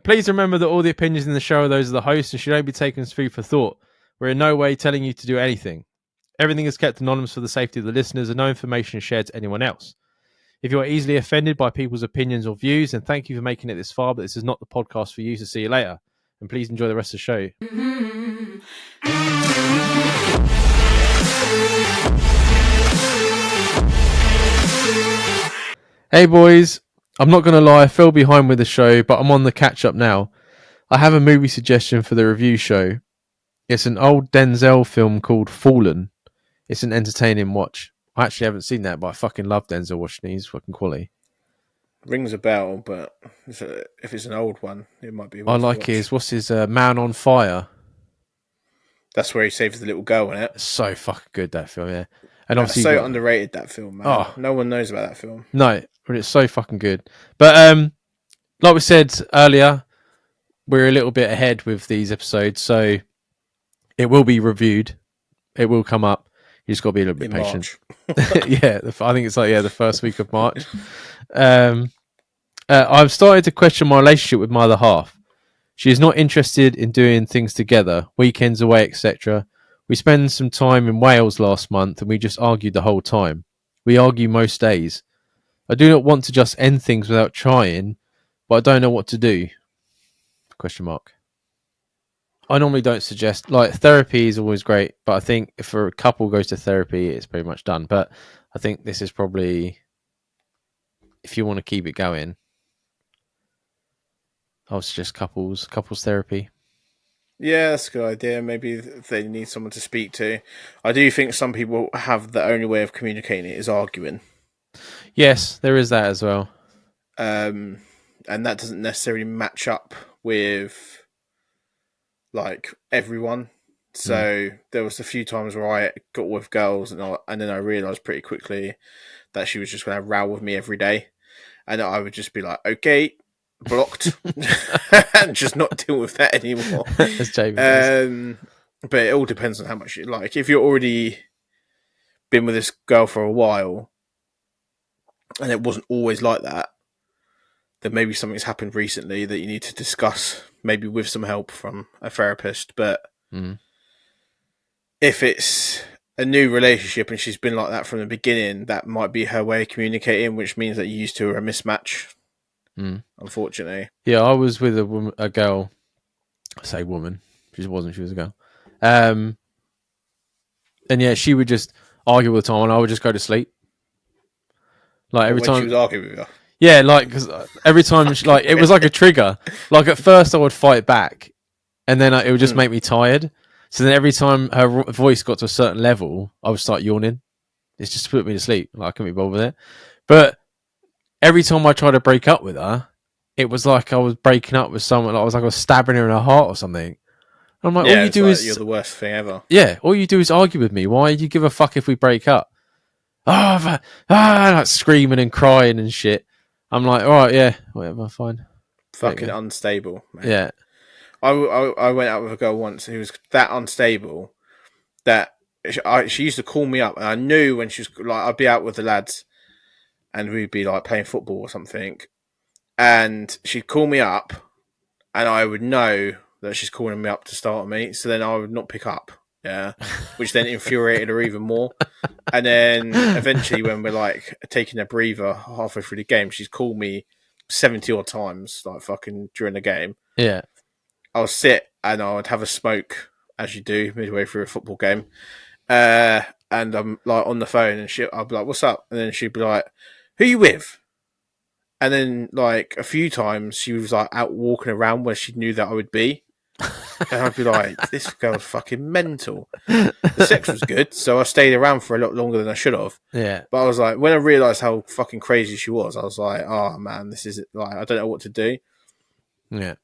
Please remember that all the opinions in the show are those of the host and should only be taken as food for thought. We're in no way telling you to do anything. Everything is kept anonymous for the safety of the listeners and no information is shared to anyone else. If you are easily offended by people's opinions or views, then thank you for making it this far, but this is not the podcast for you, so see you later. And please enjoy the rest of the show. Hey boys, I'm not going to lie, I fell behind with the show, but I'm on the catch up now. I have a movie suggestion for the review show. It's an old Denzel film called Fallen. It's an entertaining watch. I actually haven't seen that, but I fucking love Denzel Washington. He's fucking quality. Rings a bell, but if it's an old one, it might be. I like his. What's his Man on Fire? That's where he saves the little girl in it. So fucking good, that film, yeah. And obviously, so underrated, that film, man. Oh, no one knows about that film. No, but it's so fucking good. But like we said earlier, we're a little bit ahead with these episodes, so it will be reviewed. It will come up. You just got to be a little bit patient. Yeah, I think it's the first week of March. I've started to question my relationship with my other half. She is not interested in doing things together, weekends away, etc. We spent some time in Wales last month and we just argued the whole time. We argue most days. I do not want to just end things without trying, but I don't know what to do. Question mark. I normally don't suggest, therapy is always great, but I think if a couple goes to therapy, it's pretty much done. But I think this is probably, if you want to keep it going, I'll suggest couples therapy. Yeah, that's a good idea. Maybe they need someone to speak to. I do think some people have the only way of communicating it is arguing. Yes, there is that as well. And that doesn't necessarily match up with everyone. So there was a few times where I got with girls and then I realised pretty quickly that she was just going to row with me every day. And I would just be like, okay, blocked, and just not deal with that anymore. As Jamie but it all depends on how much you like. If you're already been with this girl for a while and it wasn't always like that, then maybe something's happened recently that you need to discuss, maybe with some help from a therapist. But if it's a new relationship and she's been like that from the beginning, that might be her way of communicating, which means that you two are a mismatch. Unfortunately. Yeah, I was with a girl. I say woman. She wasn't. She was a girl. And yeah, she would just argue all the time, and I would just go to sleep. Every time she was arguing with you. Yeah, because every time, it was like a trigger. At first, I would fight back, and then it would just make me tired. So then, every time her voice got to a certain level, I would start yawning. It's just to put me to sleep. I couldn't be bothered with it. But every time I tried to break up with her, it was like I was breaking up with someone. I was stabbing her in her heart or something. I'm like, all you do is you're the worst thing ever. Yeah, all you do is argue with me. Why do you give a fuck if we break up? Screaming and crying and shit. I'm like, all right, yeah, whatever, fine. Fucking unstable, man. Yeah. I went out with a girl once who was that unstable that she used to call me up, and I knew when she was I'd be out with the lads, and we'd be playing football or something, and she'd call me up, and I would know that she's calling me up to start me, so then I would not pick up. Yeah, which then infuriated her even more. And then eventually, when we're taking a breather halfway through the game, she's called me 70 odd times, fucking during the game. Yeah, I'll sit and I would have a smoke, as you do midway through a football game. And I'm on the phone, and I'll be like, "What's up?" And then she'd be like, "Who are you with?" And then a few times she was out walking around where she knew that I would be. And I'd be like, this girl's fucking mental. The sex was good, so I stayed around for a lot longer than I should have. Yeah. But I was like, when I realised how fucking crazy she was, I was like, oh man, this is I don't know what to do. Yeah.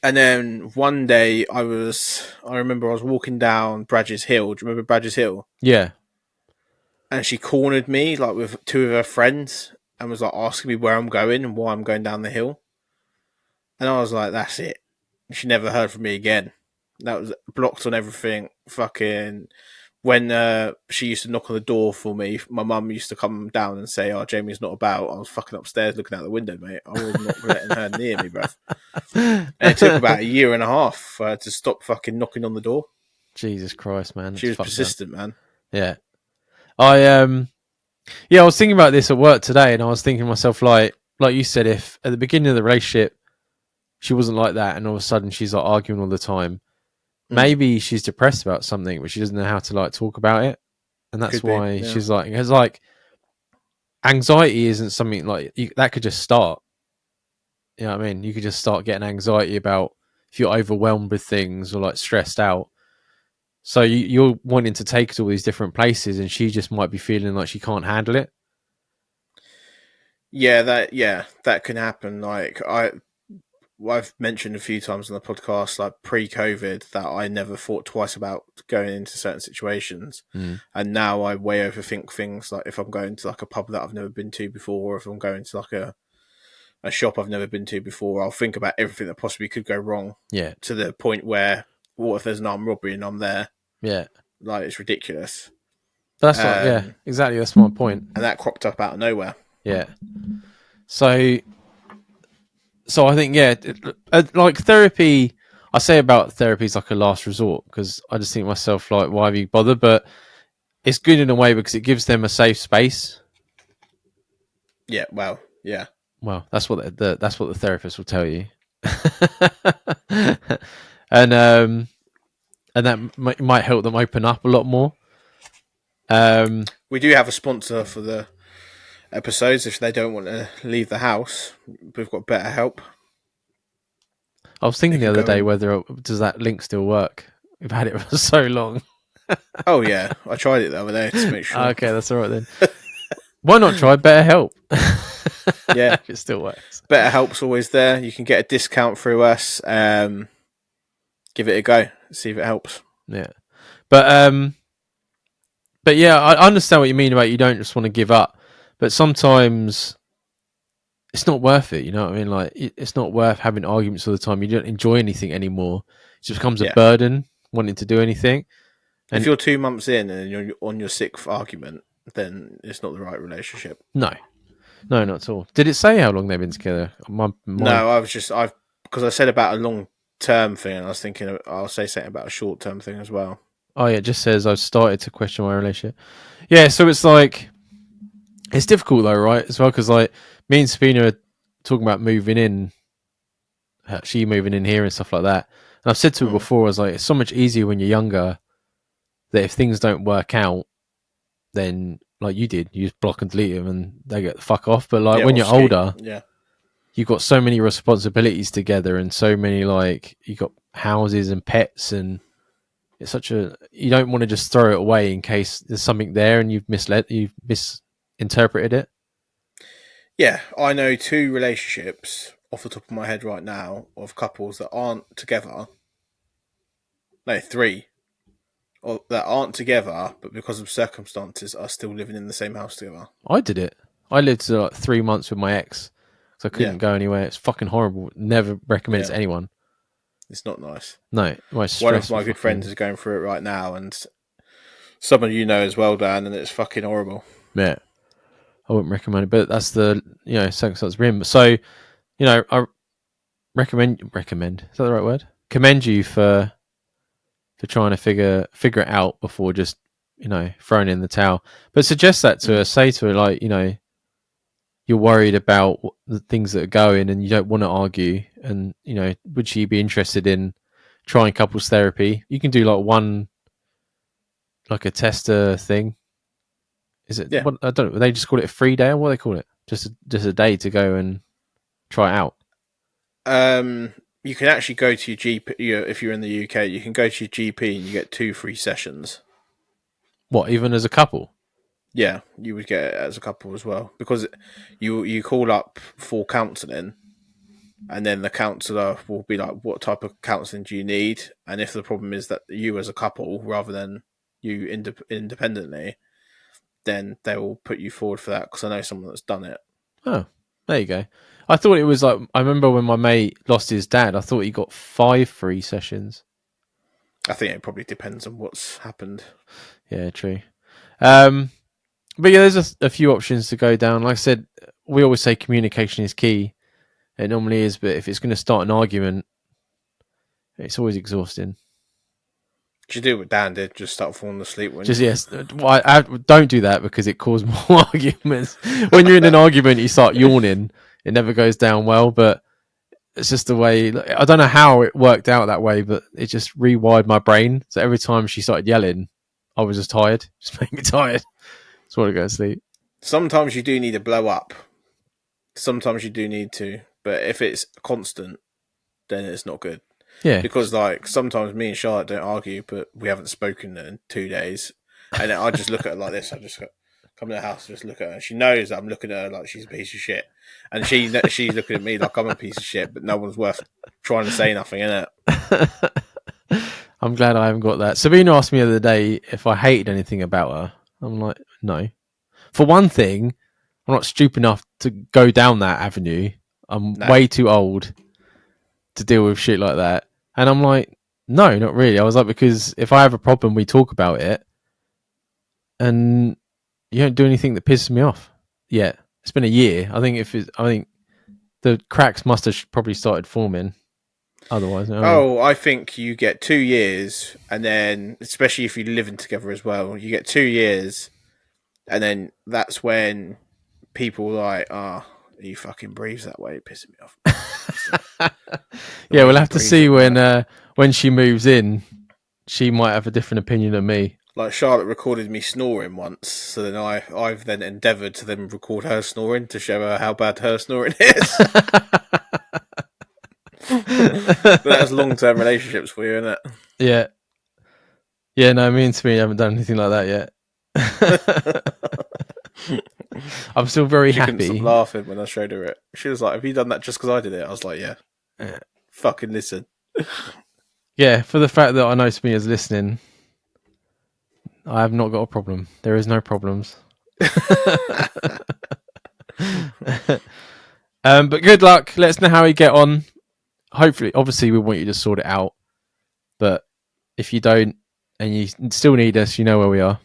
And then one day I remember I was walking down Bradges Hill. Do you remember Bradges Hill? Yeah. And she cornered me with two of her friends and was asking me where I'm going and why I'm going down the hill. And I was like, that's it. She never heard from me again. That was blocked on everything. Fucking when she used to knock on the door for me, my mum used to come down and say, "Oh, Jamie's not about." I was fucking upstairs looking out the window, mate. I was not letting her near me, bruv. And it took about a year and a half for her to stop fucking knocking on the door. Jesus Christ, man. She was persistent, man. Yeah. I was thinking about this at work today, and I was thinking to myself, like you said, if at the beginning of the relationship she wasn't like that, and all of a sudden she's like arguing all the time, maybe she's depressed about something, but she doesn't know how to like talk about it, and that's why she's like, it's like anxiety isn't something like that could just start. You know what I mean? You could just start getting anxiety about if you're overwhelmed with things or like stressed out. So you're wanting to take it to all these different places, and she just might be feeling like she can't handle it. Yeah, that can happen. Like I've mentioned a few times on the podcast, like pre-COVID, that I never thought twice about going into certain situations, and now I way overthink things. Like if I'm going to like a pub that I've never been to before, or if I'm going to like a shop I've never been to before, I'll think about everything that possibly could go wrong. Yeah, to the point where, what if there's an armed robbery and I'm there? Yeah, like it's ridiculous. But that's exactly. That's my point. And that cropped up out of nowhere. Yeah. So I think like therapy. I say about therapy is like a last resort because I just think to myself like, why have you bothered? But it's good in a way because it gives them a safe space. Yeah. Well. Yeah. Well, that's what the therapist will tell you. and that might help them open up a lot more. We do have a sponsor for the episodes if they don't want to leave the house. We've got BetterHelp. I was thinking the other day whether does that link still work. We've had it for so long. Oh yeah, I tried it the other day to make sure. Okay, that's all right then. Why not try BetterHelp? Yeah, it still works. BetterHelp's always there. You can get a discount through us. Give it a go. See if it helps. Yeah, but yeah, I understand what you mean about you don't just want to give up, but sometimes it's not worth it. You know what I mean? Like it's not worth having arguments all the time. You don't enjoy anything anymore. It just becomes a burden wanting to do anything. And if you're 2 months in and you're on your 6th argument, then it's not the right relationship. No, not at all. Did it say how long they've been together? No, because I said about a long-term thing, and I was thinking I'll say something about a short-term thing as well. Oh yeah, it just says I've started to question my relationship. Yeah, so it's like it's difficult though, right? As well, because like me and Sabina are talking about moving in, she moving in here and stuff like that. And I've said to her before, I was like, it's so much easier when you're younger. That if things don't work out, then like you did, you just block and delete them and they get the fuck off. But like when you're older, you've got so many responsibilities together and so many like you got houses and pets and it's you don't want to just throw it away in case there's something there and you've misinterpreted it. Yeah, I know 2 relationships off the top of my head right now of couples that aren't together. No, 3. Or that aren't together, but because of circumstances, are still living in the same house together. I did it. I lived like 3 months with my ex, so I couldn't go anywhere. It's fucking horrible. Never recommend it to anyone. It's not nice. No, one of my good friends is going through it right now, and some of you know as well, Dan, and it's fucking horrible. Yeah, I wouldn't recommend it, but that's the circumstance we're in. So, I recommend. Is that the right word? Commend you for trying to figure it out before just throwing in the towel. But suggest that to her. Say to her like you're worried about the things that are going and you don't want to argue. And would she be interested in trying couples therapy? You can do like a tester thing. Is it? Yeah. I don't know. They just call it a free day, or what do they call it? Just a day to go and try it out. You can actually go to your GP. If you're in the UK, you can go to your GP and you get 2 free sessions. What, even as a couple? Yeah, you would get it as a couple as well because you call up for counselling, and then the counsellor will be like, "What type of counselling do you need?" And if the problem is that you as a couple rather than you independently, then they will put you forward for that because I know someone that's done it. Oh, there you go. I thought it was like, I remember when my mate lost his dad, I thought he got 5 free sessions. I think it probably depends on what's happened. Yeah, true. But yeah, there's a few options to go down. Like I said, we always say communication is key. It normally is, but if it's going to start an argument, it's always exhausting. You do what Dan did, just start falling asleep when Just yes, I don't do that because it causes more arguments. When you're in an argument, you start yawning. It never goes down well, but it's just the way. I don't know how it worked out that way, but it just rewired my brain. So every time she started yelling, I was just tired. Just made me tired. Just want to go to sleep. sometimes you do need to blow up. Sometimes you do need to, but if it's constant, then it's not good. Yeah, Because like sometimes me and Charlotte don't argue, but we haven't spoken in 2 days, and then I just look at her like this. I just come to the house, just look at her. She knows that I'm looking at her like she's a piece of shit, and she's looking at me like I'm a piece of shit. But no one's worth trying to say nothing, innit? I'm glad I haven't got that. Sabina asked me the other day if I hated anything about her. I'm like, no. For one thing, I'm not stupid enough to go down that avenue. I'm way too old to deal with shit like that. And I'm like, no, not really. I was like, because if I have a problem, we talk about it, and you don't do anything that pisses me off. Yeah, it's been a year. I think the cracks must have probably started forming. Otherwise, I think you get 2 years, and then especially if you're living together as well, you get 2 years, and then that's when people are like, he fucking breathes that way, it pisses me off. Yeah, we'll have to see when she moves in. She might have a different opinion than me. Like Charlotte recorded me snoring once, so then I've then endeavoured to then record her snoring to show her how bad her snoring is. But that's long-term relationships for you, isn't it? Yeah. Yeah, no, me and Sabine haven't done anything like that yet. I'm still very happy. Couldn't stop laughing when I showed her it. She was like, "Have you done that just because I did it?" I was like, "Yeah." Fucking listen. Yeah, for the fact that I know Sabine is listening, I have not got a problem. There is no problems. But good luck. Let us know how you get on. Hopefully, obviously, we want you to sort it out. But if you don't and you still need us, you know where we are.